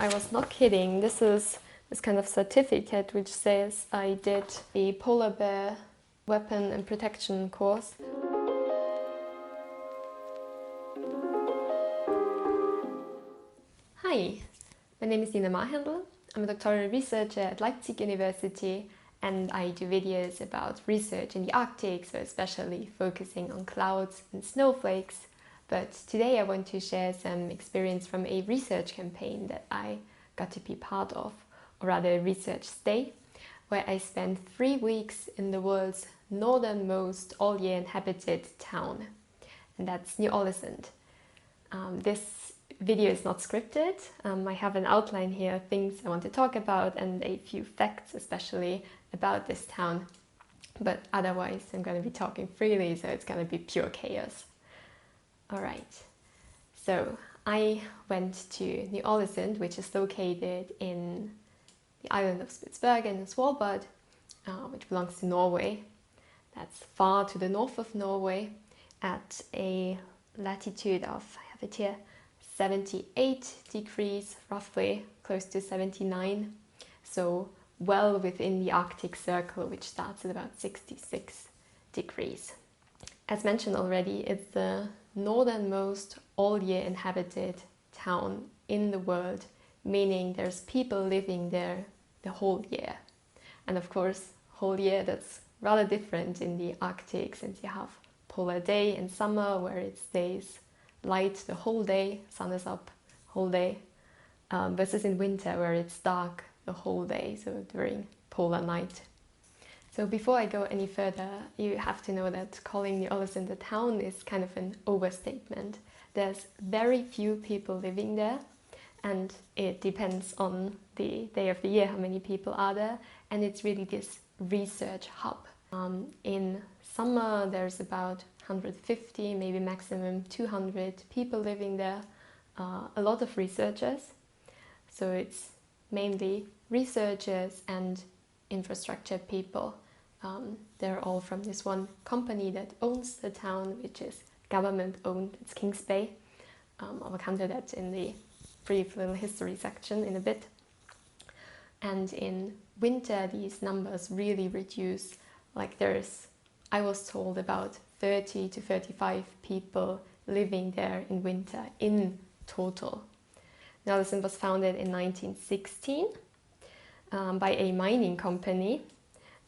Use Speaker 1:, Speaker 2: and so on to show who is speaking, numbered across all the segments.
Speaker 1: I was not kidding. This is this kind of certificate which says I did a polar bear weapon and protection course. Hi, my name is Nina Marhandel. I'm a doctoral researcher at Leipzig University, and I do videos about research in the Arctic, so especially focusing on clouds and snowflakes. But today I want to share some experience from a research campaign that I got to be part of, or rather a research stay, where I spent 3 weeks in the world's northernmost all-year inhabited town, and that's Ny-Ålesund. This video is not scripted. I have an outline here, things I want to talk about, and a few facts especially about this town. But otherwise I'm going to be talking freely, so it's going to be pure chaos. Alright, so I went to Ny-Ålesund, which is located in the island of Spitsbergen in Svalbard, which belongs to Norway. That's far to the north of Norway, at a latitude of, I have it here, 78 degrees, roughly, close to 79. So well within the Arctic Circle, which starts at about 66 degrees. As mentioned already, it's the northernmost all-year inhabited town in the world, meaning there's people living there the whole year. And of course, whole year, that's rather different in the Arctic, since you have polar day in summer where it stays light the whole day, sun is up whole day, versus in winter where it's dark the whole day, so during polar night. So before I go any further, you have to know that calling Ny-Ålesund a town is kind of an overstatement. There's very few people living there, and it depends on the day of the year how many people are there, and it's really this research hub. In summer there's about 150, maybe maximum 200 people living there, a lot of researchers. So it's mainly researchers and infrastructure people. They're all from this one company that owns the town, which is government owned. It's Kings Bay. I'll come to that in the brief little history section in a bit. And in winter these numbers really reduce. Like I was told about 30 to 35 people living there in winter in total. Ny-Ålesund was founded in 1916 by a mining company.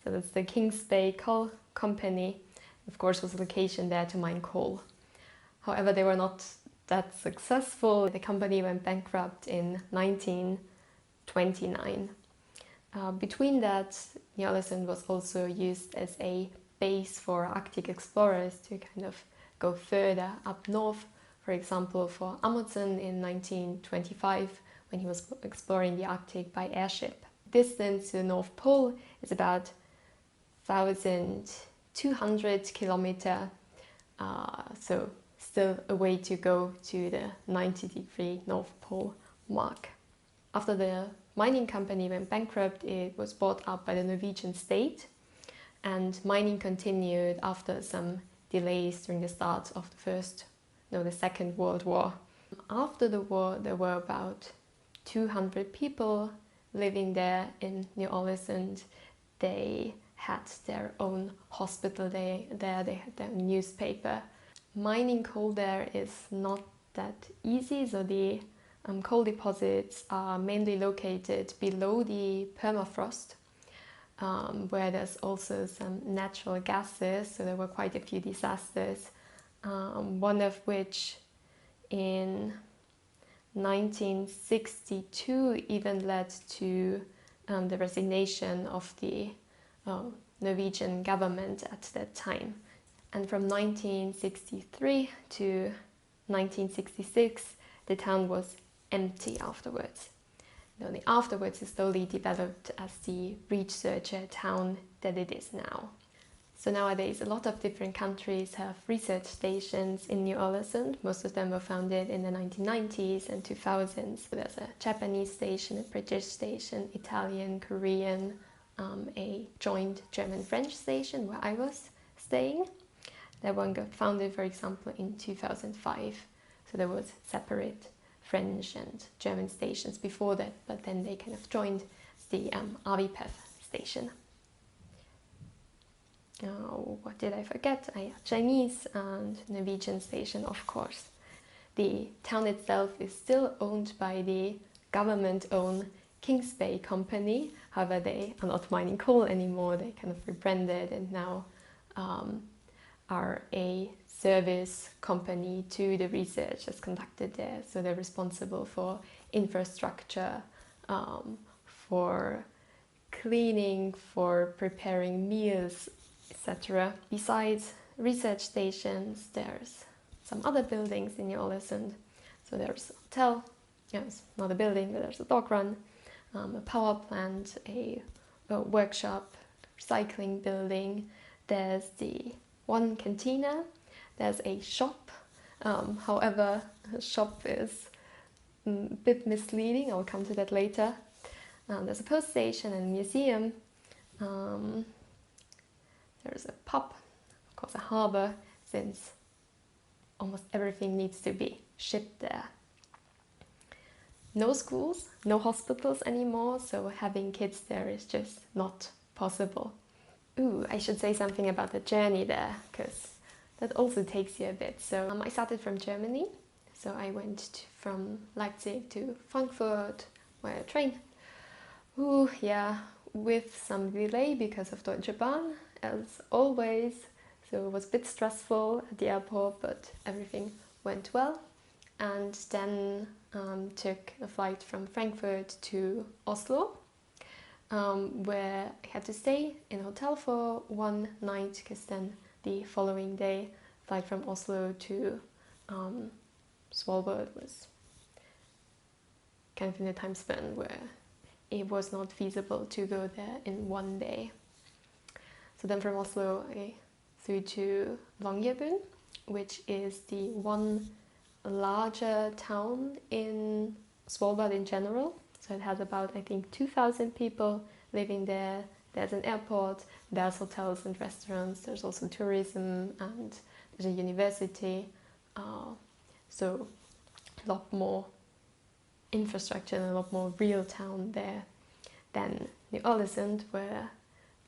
Speaker 1: So that's the Kings Bay Coal Company. Of course, was a location there to mine coal. However, they were not that successful. The company went bankrupt in 1929. Between that, Ny-Ålesund was also used as a base for Arctic explorers to kind of go further up north. For example, for Amundsen in 1925, when he was exploring the Arctic by airship. Distance to the North Pole is about 1,200 kilometers, so still a way to go to the 90-degree North Pole mark. After the mining company went bankrupt, it was bought up by the Norwegian state, and mining continued after some delays during the start of the Second World War. After the war, there were about 200 people living there in Ny-Ålesund. They had their own hospital there, they had their own newspaper. Mining coal there is not that easy, so the coal deposits are mainly located below the permafrost, where there's also some natural gases, so there were quite a few disasters, one of which in 1962 even led to the resignation of the Norwegian government at that time. And from 1963 to 1966 the town was empty afterwards. Only afterwards it slowly developed as the researcher town that it is now. So nowadays a lot of different countries have research stations in Ny-Ålesund. Most of them were founded in the 1990s and 2000s. There's a Japanese station, a British station, Italian, Korean, a joint German-French station where I was staying. That one got founded, for example, in 2005. So there was separate French and German stations before that, but then they kind of joined the RVPEF station. What did I forget? Chinese and Norwegian station, of course. The town itself is still owned by the government-owned Kings Bay company. However, they are not mining coal anymore. They kind of rebranded and now are a service company to the research that's conducted there. So they're responsible for infrastructure, for cleaning, for preparing meals, etc. Besides research stations, there's some other buildings in Ny-Ålesund. So there's a hotel, it's not a building, but there's a dog run, a power plant, a workshop, recycling building. There's the one cantina. There's a shop. However, a shop is a bit misleading. I'll come to that later. There's a post station and a museum. There's a pub, of course a harbour, since almost everything needs to be shipped there. No schools, no hospitals anymore, so having kids there is just not possible. Ooh, I should say something about the journey there, because that also takes you a bit. So I started from Germany, so I went from Leipzig to Frankfurt via train. Ooh, yeah, with some delay because of Deutsche Bahn, as always. So it was a bit stressful at the airport, but everything went well. And then took a flight from Frankfurt to Oslo, where I had to stay in a hotel for one night, because then the following day, flight from Oslo to Svalbard was kind of in a time span where it was not feasible to go there in one day. So then from Oslo I flew to Longyearbyen, which is the one larger town in Svalbard in general. So it has about, I think, 2,000 people living there. There's an airport, there's hotels and restaurants, there's also tourism, and there's a university. So a lot more infrastructure and a lot more real town there than Ny-Ålesund, where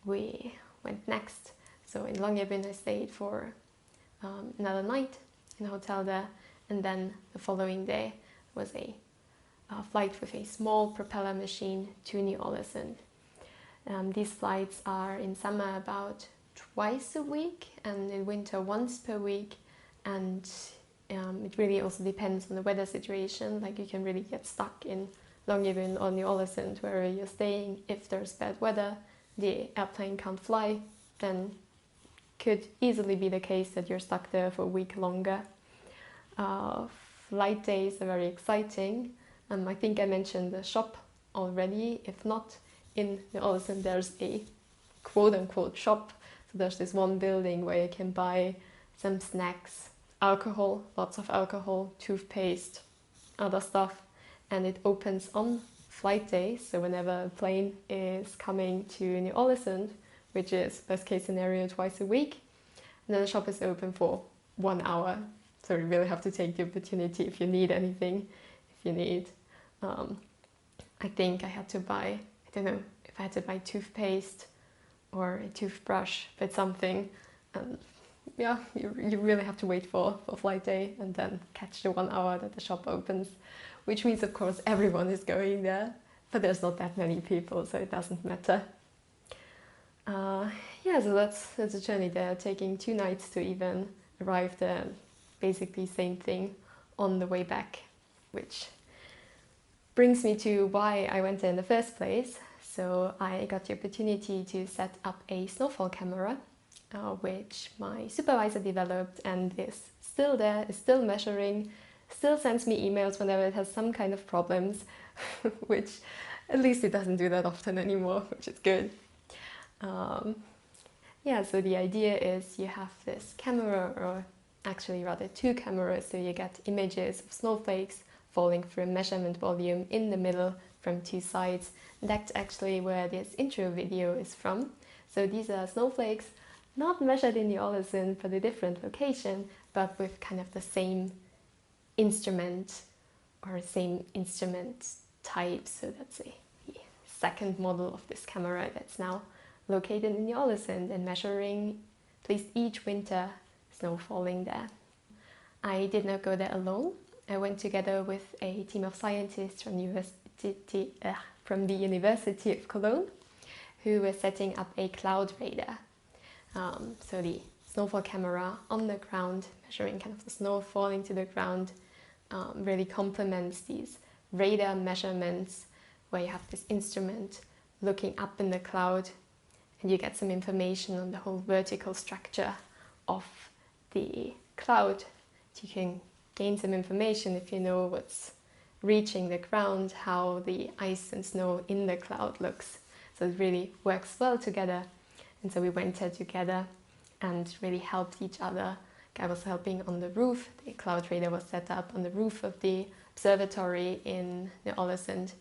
Speaker 1: we went next. So in Longyearbyen I stayed for another night in a hotel there, and then the following day was a flight with a small propeller machine to Ny-Ålesund. These flights are in summer about twice a week and in winter once per week, and it really also depends on the weather situation. Like, you can really get stuck in Longyearbyen or Ny-Ålesund wherever you're staying. If there's bad weather, the airplane can't fly, then could easily be the case that you're stuck there for a week longer. Flight days are very exciting. I think I mentioned the shop already. If not, in Ny-Ålesund there's a quote-unquote shop. So there's this one building where you can buy some snacks, alcohol, lots of alcohol, toothpaste, other stuff, and it opens on flight days. So whenever a plane is coming to Ny-Ålesund, which is best case scenario twice a week, and then the shop is open for 1 hour. So you really have to take the opportunity if you need anything. If you need, I think I had to buy, I don't know if I had to buy toothpaste or a toothbrush, but something. Yeah, you really have to wait for flight day and then catch the 1 hour that the shop opens, which means of course everyone is going there, but there's not that many people, so it doesn't matter. Yeah, so that's a journey there, taking 2 nights to even arrive there. Basically same thing on the way back, which brings me to why I went there in the first place. So I got the opportunity to set up a snowfall camera, which my supervisor developed and is still there, is still measuring, still sends me emails whenever it has some kind of problems, which at least it doesn't do that often anymore, which is good. Yeah, so the idea is you have this camera, or actually rather 2 cameras, so you get images of snowflakes falling through a measurement volume in the middle from 2 sides. And that's actually where this intro video is from. So these are snowflakes not measured in Ny-Ålesund but a different location, but with kind of the same instrument or same instrument type. So that's the second model of this camera that's now located in Ny-Ålesund and measuring at least each winter snow falling there. I did not go there alone. I went together with a team of scientists from the University of Cologne, who were setting up a cloud radar. So the snowfall camera on the ground, measuring kind of the snow falling to the ground, really complements these radar measurements where you have this instrument looking up in the cloud and you get some information on the whole vertical structure of the cloud. So you can gain some information if you know what's reaching the ground, how the ice and snow in the cloud looks. So it really works well together. And so we went there together and really helped each other. I was helping on the roof. The cloud radar was set up on the roof of the observatory in Ny-Ålesund,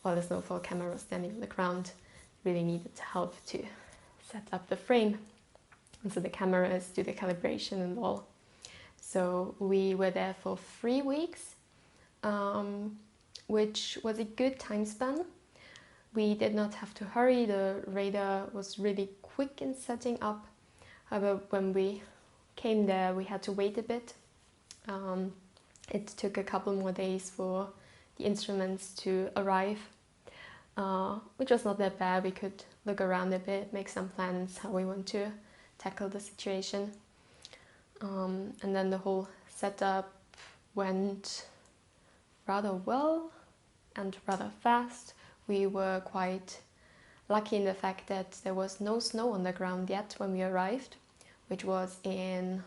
Speaker 1: while the snowfall camera was standing on the ground. Really needed help to set up the frame. And so the cameras do the calibration and all. So we were there for 3 weeks, which was a good time span. We did not have to hurry. The radar was really quick in setting up. However, when we came there, we had to wait a bit. It took a couple more days for the instruments to arrive, which was not that bad. We could look around a bit, make some plans how we want to tackle the situation. And then the whole setup went rather well and rather fast. We were quite lucky in the fact that there was no snow on the ground yet when we arrived, which was in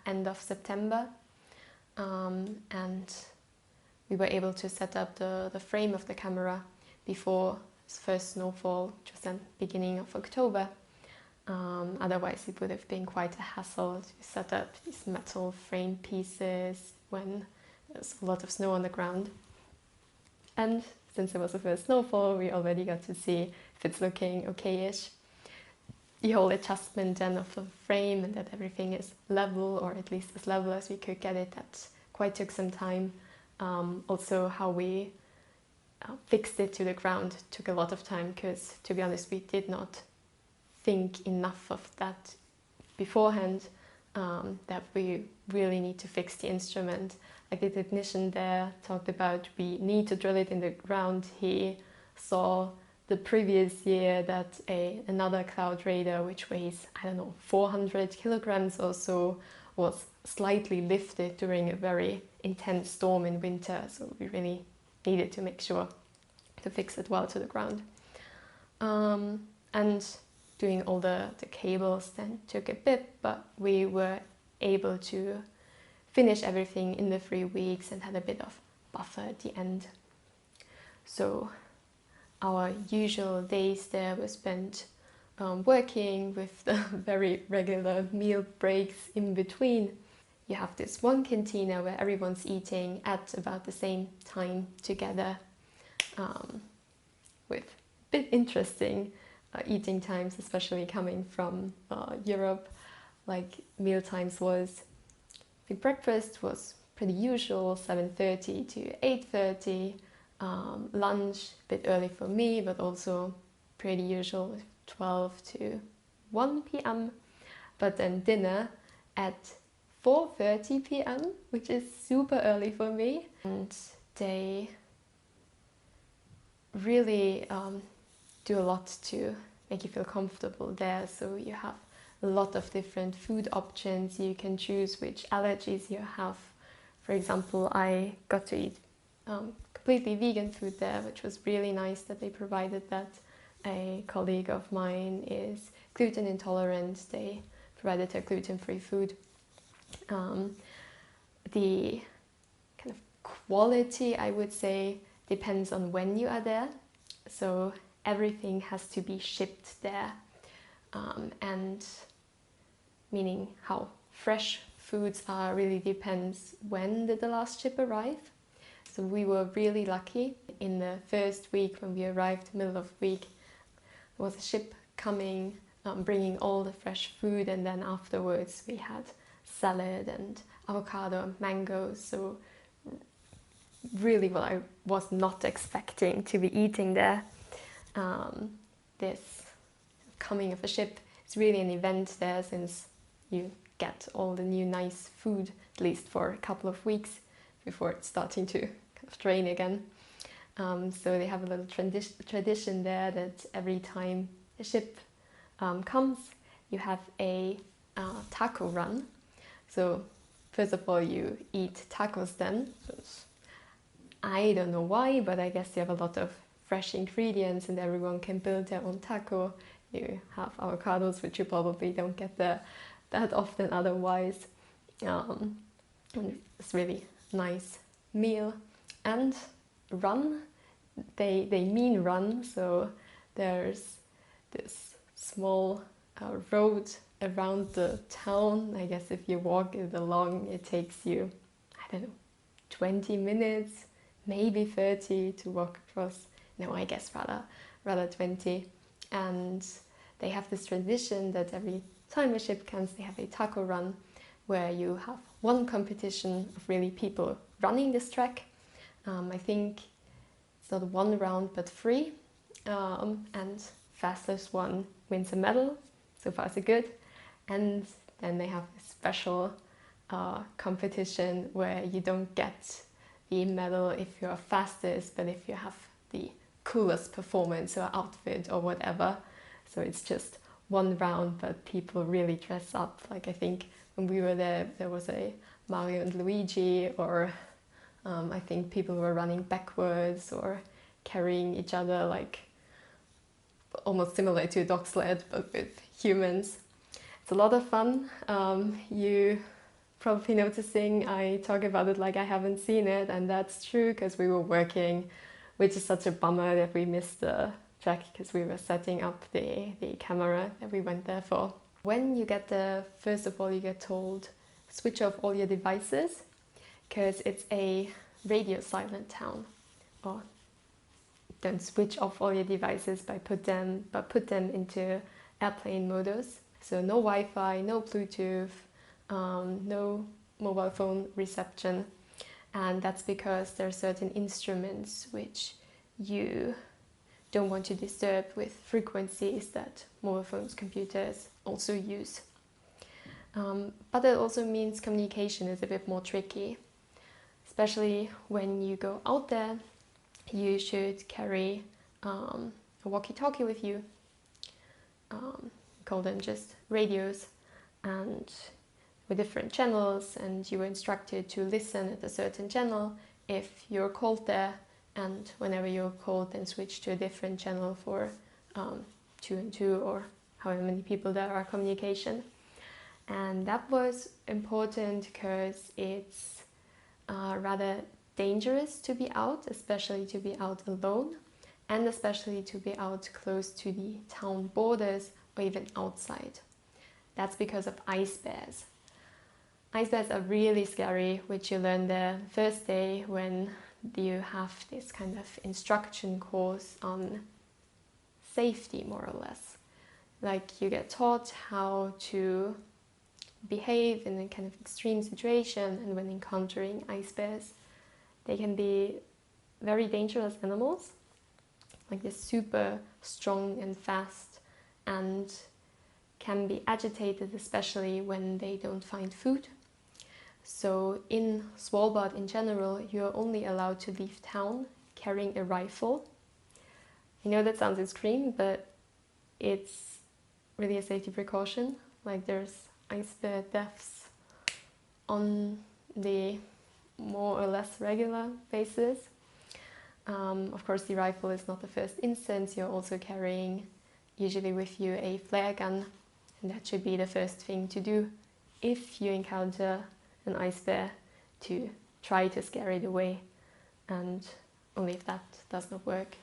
Speaker 1: end of September. And we were able to set up the frame of the camera before first snowfall, which was then beginning of October. Otherwise it would have been quite a hassle to set up these metal frame pieces when there's a lot of snow on the ground. And since it was the first snowfall, we already got to see if it's looking okay-ish. The whole adjustment then of the frame and that everything is level, or at least as level as we could get it, that quite took some time. Also how we fixed it to the ground took a lot of time, because to be honest we did not think enough of that beforehand, that we really need to fix the instrument. Like the technician there talked about, we need to drill it in the ground. He saw the previous year that another cloud radar, which weighs, I don't know, 400 kilograms or so, was slightly lifted during a very intense storm in winter. So we really needed to make sure to fix it well to the ground. And doing all the cables then took a bit, but we were able to finish everything in the 3 weeks and had a bit of buffer at the end. So our usual days there were spent working with the very regular meal breaks in between. You have this one cantina where everyone's eating at about the same time together, with a bit interesting eating times, especially coming from Europe. Like meal times was, the breakfast was pretty usual, 7:30 to 8:30. Lunch a bit early for me, but also pretty usual, 12 to 1 p.m. But then dinner at 4:30 p.m., which is super early for me. And they really do a lot to make you feel comfortable there. So you have a lot of different food options. You can choose which allergies you have. For example, I got to eat completely vegan food there, which was really nice that they provided that. A colleague of mine is gluten intolerant. They provided her gluten-free food. The kind of quality, I would say, depends on when you are there. So everything has to be shipped there, and meaning how fresh foods are really depends when did the last ship arrive. So we were really lucky. In the first week when we arrived, middle of week, there was a ship coming, bringing all the fresh food, and then afterwards we had salad and avocado and mangoes. So really what I was not expecting to be eating there. This coming of a ship is really an event there, since you get all the new nice food, at least for a couple of weeks before it's starting to kind of drain again. So they have a little tradition there that every time a ship comes, you have a taco run. So first of all, you eat tacos then. I don't know why, but I guess you have a lot of fresh ingredients and everyone can build their own taco. You have avocados, which you probably don't get there that often otherwise. And it's really nice meal. And run, they mean run, so there's this small road around the town. I guess if you walk it along, it takes you, I don't know, 20 minutes, maybe 30 to walk across. No, I guess rather 20. And they have this tradition that every time a ship comes, they have a taco run where you have one competition of really people running this track. I think it's not one round but three, and fastest one wins a medal. So far so good. And then they have a special competition where you don't get the medal if you're fastest, but if you have the coolest performance or outfit or whatever. So it's just one round, but people really dress up. Like, I think when we were there, there was a Mario and Luigi, or I think people were running backwards or carrying each other, like almost similar to a dog sled, but with humans. It's a lot of fun. You probably noticing I talk about it like I haven't seen it, and that's true because we were working, which is such a bummer that we missed the track because we were setting up the camera that we went there for. When you get there, first of all, you get told switch off all your devices because it's a radio silent town. Or don't switch off all your devices, but put them into airplane modus. So no Wi-Fi, no Bluetooth, no mobile phone reception. And that's because there are certain instruments which you don't want to disturb with frequencies that mobile phones, computers also use. But it also means communication is a bit more tricky. Especially when you go out there, you should carry a walkie-talkie with you. Call them just radios, and with different channels, and you were instructed to listen at a certain channel if you're called there, and whenever you're called, then switch to a different channel for 2 and 2 or however many people there are communication. And that was important because it's rather dangerous to be out, especially to be out alone, and especially to be out close to the town borders or even outside. That's because of ice bears. Ice bears are really scary, which you learn the first day when you have this kind of instruction course on safety, more or less. Like, you get taught how to behave in a kind of extreme situation, and when encountering ice bears, they can be very dangerous animals. Like, they're super strong and fast and can be agitated, especially when they don't find food. So in Svalbard in general, you're only allowed to leave town carrying a rifle. I know that sounds extreme, but it's really a safety precaution. Like, there's ice bear deaths on the more or less regular basis. Of course, the rifle is not the first instance. You're also carrying, usually with you, a flare gun, and that should be the first thing to do if you encounter an ice bear, to try to scare it away, and only if that does not work,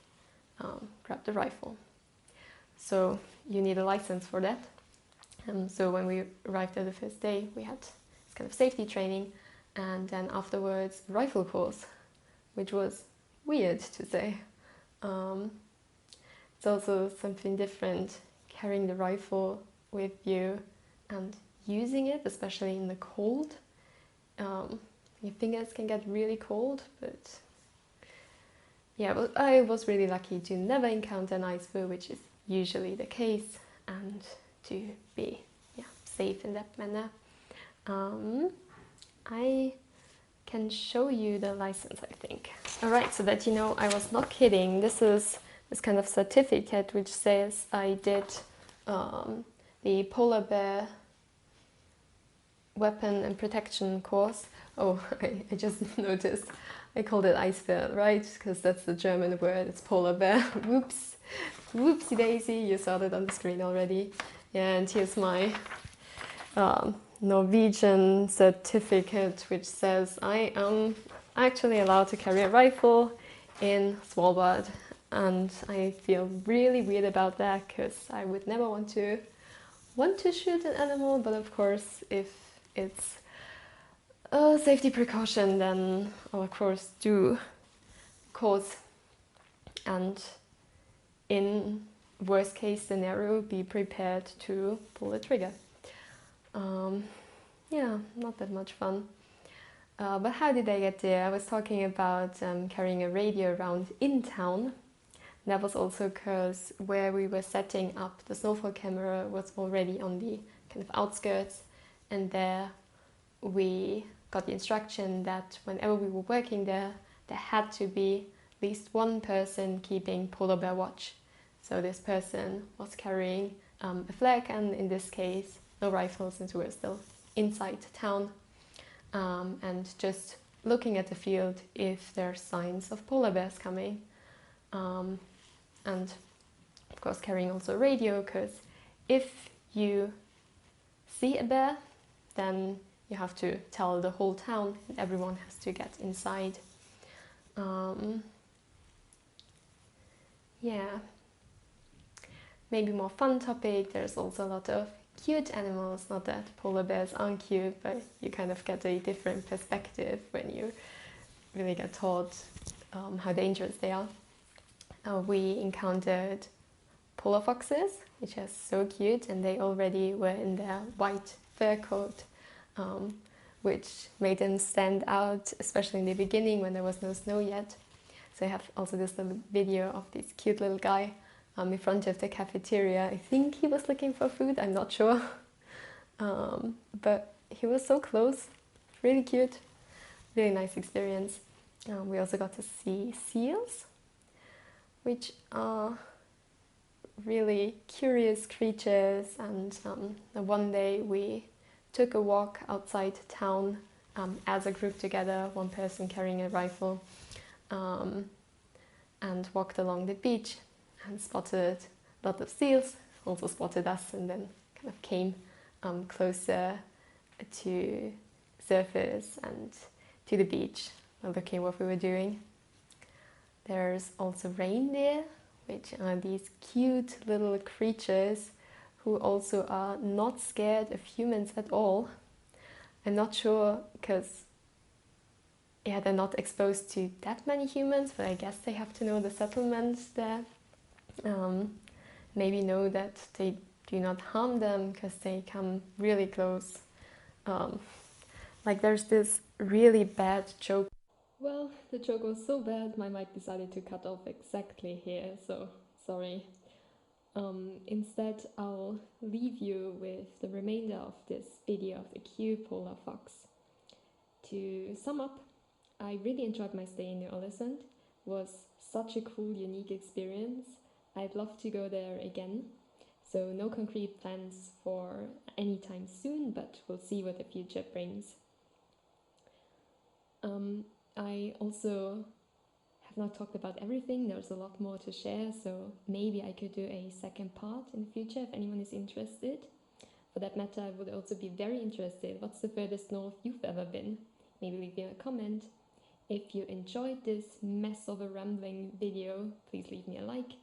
Speaker 1: grab the rifle. So you need a license for that. So when we arrived there the first day, we had this kind of safety training, and then afterwards rifle course, which was weird to say. It's also something different carrying the rifle with you and using it, especially in the cold. Your fingers can get really cold, but yeah, well, I was really lucky to never encounter an iceberg, which is usually the case, and to be safe in that manner. I can show you the license, I think. Alright, so that you know I was not kidding. This is this kind of certificate which says I did the polar bear weapon and protection course. Oh, I just noticed I called it iceberg, right? Because that's the German word, it's polar bear. Whoops, whoopsie daisy, you saw that on the screen already. Yeah, and here's my Norwegian certificate, which says I am actually allowed to carry a rifle in Svalbard. And I feel really weird about that, because I would never want to shoot an animal, but of course if it's a safety precaution, then I'll of course do course, and in worst case scenario be prepared to pull the trigger. Yeah, not that much fun. But how did I get there? I was talking about carrying a radio around in town. That was also because where we were setting up the snowfall camera was already on the kind of outskirts, and there we got the instruction that whenever we were working there, there had to be at least one person keeping polar bear watch. So this person was carrying a flag, and in this case no rifle, since we were still inside town, and just looking at the field if there are signs of polar bears coming. And of course carrying also a radio, because if you see a bear, then you have to tell the whole town and everyone has to get inside. Yeah, maybe more fun topic, there's also a lot of cute animals. Not that polar bears aren't cute, but you kind of get a different perspective when you really get taught how dangerous they are. We encountered polar foxes, which are so cute, and they already were in their white fur coat, which made them stand out, especially in the beginning when there was no snow yet. So I have also this little video of this cute little guy in front of the cafeteria. I think he was looking for food, I'm not sure. But he was so close, really cute, really nice experience. We also got to see seals, which are really curious creatures, and one day we took a walk outside town as a group together, one person carrying a rifle, and walked along the beach and spotted a lot of seals, also spotted us, and then kind of came closer to surface and to the beach, looking what we were doing. There's also reindeer, which are these cute little creatures who also are not scared of humans at all. I'm not sure, because they're not exposed to that many humans, but I guess they have to know the settlements there. Maybe know that they do not harm them because they come really close. Like there's this really bad joke. Well, the joke was so bad my mic decided to cut off exactly here, so sorry. Instead, I'll leave you with the remainder of this video of the Q polar fox. To sum up, I really enjoyed my stay in Ny-Ålesund. It was such a cool, unique experience. I'd love to go there again. So no concrete plans for any time soon, but we'll see what the future brings. I also have not talked about everything. There's a lot more to share, so maybe I could do a second part in the future if anyone is interested. For that matter, I would also be very interested. What's the furthest north you've ever been? Maybe leave me a comment. If you enjoyed this mess of a rambling video, please leave me a like.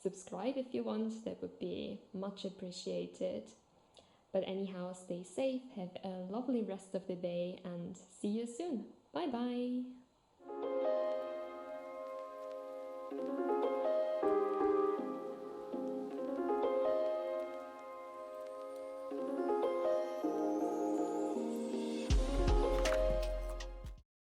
Speaker 1: Subscribe if you want, that would be much appreciated. But anyhow, stay safe, have a lovely rest of the day, and see you soon. Bye bye!